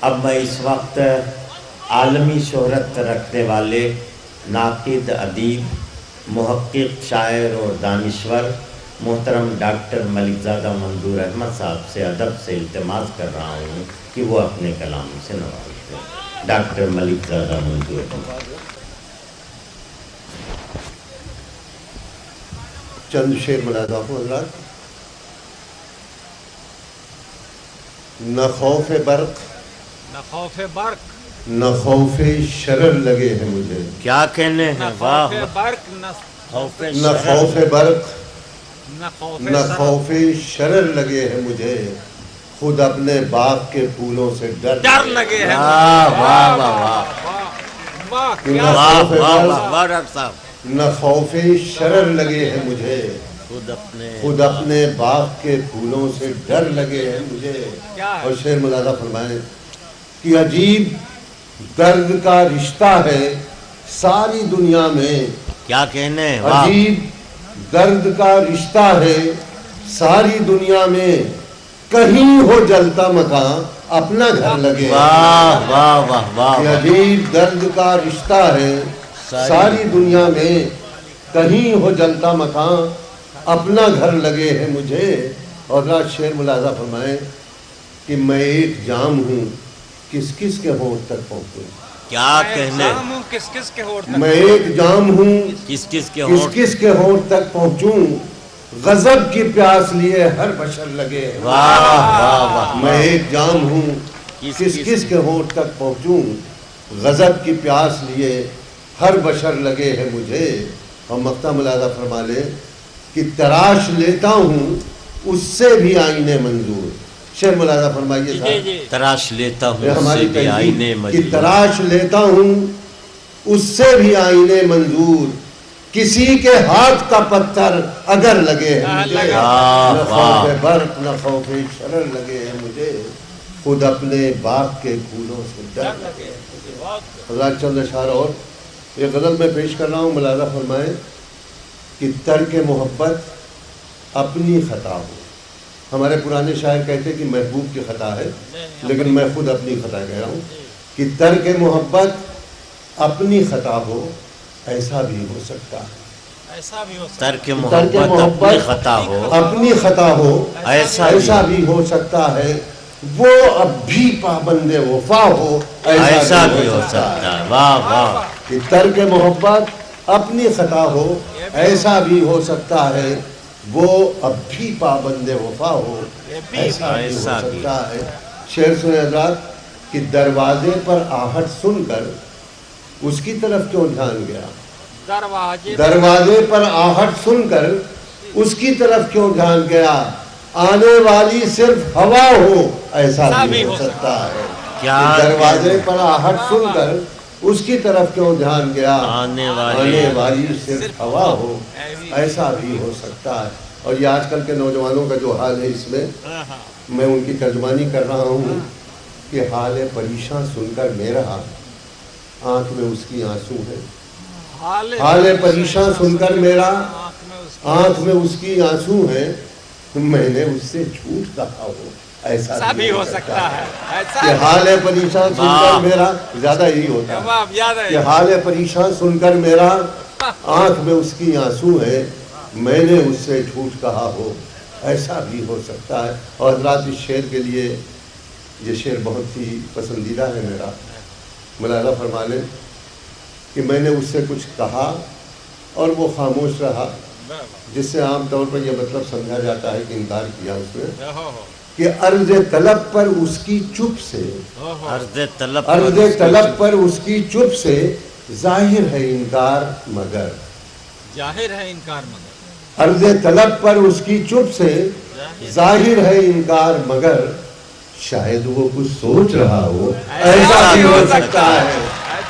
اب میں اس وقت عالمی شہرت رکھنے والے ناقد، ادیب، محقق، شاعر اور دانشور محترم ڈاکٹر ملک زادہ منظور احمد صاحب سے ادب سے التماس کر رہا ہوں کہ وہ اپنے کلام سے نواز دیں۔ ڈاکٹر ملک زادہ منظور احمد۔ چند شعر ملاحظہ ہوں حضرات۔ نہ خوف برق، نہ خوف برق، نہ خوف شرر لگے ہیں مجھے، کیا کہنے ہیں، نہ واہ، خوف برق، نہ خوف برق، نہ خوف شرر لگے ہیں مجھے، خود اپنے باغ کے پھولوں سے ڈر لگے ہیں، واہ واہ واہ واہ، نہ واہ خوف واہ برق، واہ ڈاکٹر صاحب، نہ خوف شرر لگے ہیں مجھے، خود اپنے باغ کے پھولوں سے ڈر لگے ہیں مجھے۔ اور شعر ملاحظہ فرمائیں کہ عجیب درد کا رشتہ ہے ساری دنیا میں، کیا کہنے ہیں، واہ، عجیب درد کا رشتہ ہے ساری دنیا میں، کہیں ہو جلتا مکان اپنا گھر لگے، واہ واہ واہ واہ، کہ عجیب درد کا رشتہ ہے ساری دنیا میں، کہیں ہو جلتا مکان اپنا گھر لگے ہیں مجھے۔ اور رات شعر ملاحظہ فرمائیں کہ میں ایک جام ہوں، کس کس کے ہونٹ تک پہنچوں، کیا کہنے، کس کس کے ہونٹ میں ایک جام ہوں، کس کس کے کس ہونٹ، کس کے ہونٹ تک پہنچوں، غضب کی پیاس لیے ہر بشر لگے ہیں، واہ واہ واہ، میں ایک جام ہوں، کس کس کے ہونٹ تک پہنچوں، غضب کی پیاس لیے ہر بشر لگے ہیں مجھے۔ اور مقطع ملاحظہ فرما لیں کہ تراش لیتا ہوں اس سے بھی آئینے منظور، شعر ملاحظہ فرمائیے صاحب، تراش لیتا ہوں یہ اس سے ہماری بھی آئینے تنظیم کہ مجبور، تراش لیتا ہوں اس سے بھی آئینے منظور، کسی کے ہاتھ کا پتھر اگر لگے ہے مجھے، نہ خوف برق نہ خوف شرر لگے ہے مجھے، خود اپنے باغ کے پھولوں سے ڈر لگے ہے مجھے۔ حضرات چند اشعار اور یہ غزل میں پیش کر رہا ہوں، ملاحظہ فرمائیں کہ ترک محبت اپنی خطا ہو۔ ہمارے پرانے شاعر کہتے ہیں کہ محبوب کی خطا ہے، لیکن میں خود اپنی خطا کہہ رہا ہوں کہ ترک محبت اپنی خطا ہو، ایسا بھی ہو سکتا ہے، ایسا بھی ہو سکتا ترک محبت اپنی خطا ہو، اپنی خطا ہو، ایسا بھی ہو سکتا ہے، وہ اب بھی پابند وفا ہو، ایسا بھی ہو سکتا ہے، واہ واہ، کہ ترک محبت اپنی خطا ہو، ایسا بھی ہو سکتا ہے، وہ اب بھی پابند وفا ہو، ایسا بھی ہو سکتا ہے۔ شعر سنیں حضرات کہ دروازے پر آہٹ سن کر اس کی طرف کیوں دھیان گیا، دروازے پر آہٹ سن کر اس کی طرف کیوں دھیان گیا، آنے والی صرف ہوا ہو، ایسا بھی ہو سکتا ہے، کیا دروازے پر آہٹ سن کر اس کی طرف کیوں دھیان گیا، آنے والی صرف ہوا ہو، ایسا بھی ہو سکتا ہے۔ اور یہ آج کل کے نوجوانوں کا جو حال ہے، اس میں ان کی ترجمانی کر رہا ہوں کہ حال پریشان سن کر میرا آنکھ میں اس کی آنسو ہے، حال پریشان سن کر میرا آنکھ میں اس کی آنسو ہے، میں نے اس سے جھوٹ کہا ہو، ایسا بھی ہو سکتا ہے کہ حال پریشان سن کر میرا، زیادہ یہی ہوتا ہے کہ حال پریشان سن کر میرا آنکھ میں اس کی آنسو ہے، میں نے اس سے جھوٹ کہا ہو، ایسا بھی ہو سکتا ہے۔ اور حضرات اس شعر کے لیے، یہ شعر بہت ہی پسندیدہ ہے میرا، ملاحظہ فرما لیں کہ میں نے اس سے کچھ کہا اور وہ خاموش رہا، جس سے عام طور پر یہ مطلب سمجھا جاتا ہے کہ انکار کیا اس نے، کہ عرض طلب پر اس کی چپ سے، عرض طلب پر اس کی چپ سے ظاہر ہے انکار مگر، ظاہر ہے انکار مگر، عرض طلب پر اس کی چپ سے ظاہر ہے انکار مگر، شاید وہ کچھ سوچ رہا ہو، ایسا بھی ہو سکتا ہے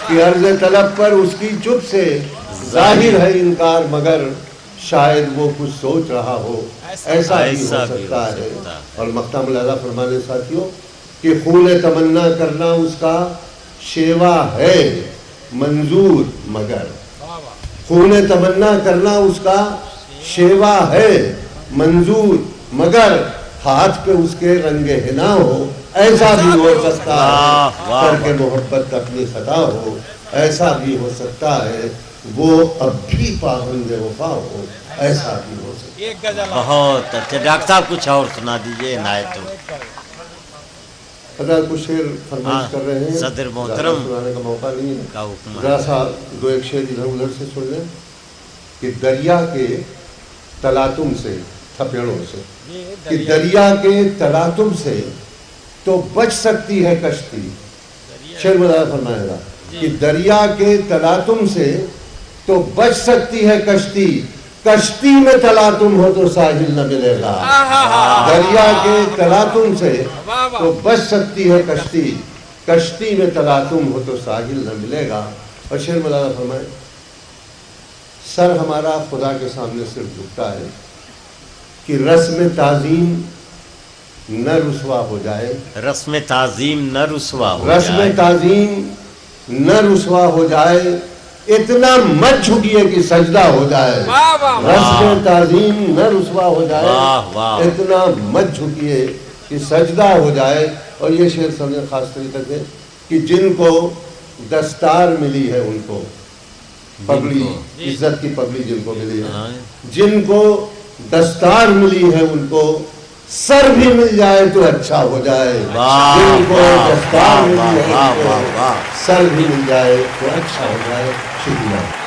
کہ عرض طلب پر اس کی چپ سے ظاہر ہے انکار مگر، شاید وہ کچھ سوچ رہا ہو، ایسا بھی ہو سکتا ہے۔ اور مقطع ملاحظہ فرمانے ساتھیوں کہ خون تمنا کرنا اس کا شیوا ہے منظور مگر، خون تمنا کرنا اس کا شیوا ہے منظور مگر، ہاتھ پہ اس کے رنگ حنا ہو، ایسا بھی ہو سکتا واہ، ہے واہ، ترک محبت اپنی خطا ہو، ایسا بھی ہو سکتا ہے وہ اب بھی پابند وفا ہو، ایسا بھی ہو سکتا ہے۔ ایک غزل بہت اچھا ڈاکٹر صاحب کچھ اور سنا دیجئے عنایت ہو۔ حضرت کچھ شعر فرمائش کر رہے ہیں، صدر محترم زیادہ سنانے کا موقع نہیں ہے، کا حکم ہے۔ ذرا سا دو ایک شعر ادھر ادھر سے سن لیں کہ دریا کے تلاطم سے، تھپیڑوں سے، کہ دریا کے تلاطم سے تو بچ سکتی ہے کشتی، شعر مدار فرمائے گا کہ دریا کے تلاطم سے تو بچ سکتی ہے کشتی، کشتی میں تلاطم ہو تو ساحل نہ ملے گا۔ دریا کے تلاطم سے تو بچ سکتی ہے کشتی، کشتی میں تلاطم ہو تو ساحل نہ ملے گا۔ اور شعر مدار فرمائے، سر ہمارا خدا کے سامنے صرف جھکتا ہے کہ رسم تعظیم نہ رسوا ہو جائے، رسم تعظیم نہ رسوا ہو رسم جائے، تعظیم نہ رسوا ہو جائے، اتنا مت جھکیے کہ سجدہ ہو جائے، رسم تعظیم نہ رسوا ہو جائے، واہ، واہ۔ اتنا مت جھکیے کہ سجدہ ہو جائے۔ اور یہ شعر سمجھیں خاص طریقے سے کہ جن کو دستار ملی ہے، ان کو پگڑی، عزت کی پگڑی جن کو ملی ہے، جن کو دستار ملی ہے، ان کو سر بھی مل جائے تو اچھا ہو جائے، واہ، جن کو واہ، دستار ملی ہے، واہ، ان کو واہ، واہ۔ سر بھی مل جائے تو اچھا ہو جائے۔ شکریہ۔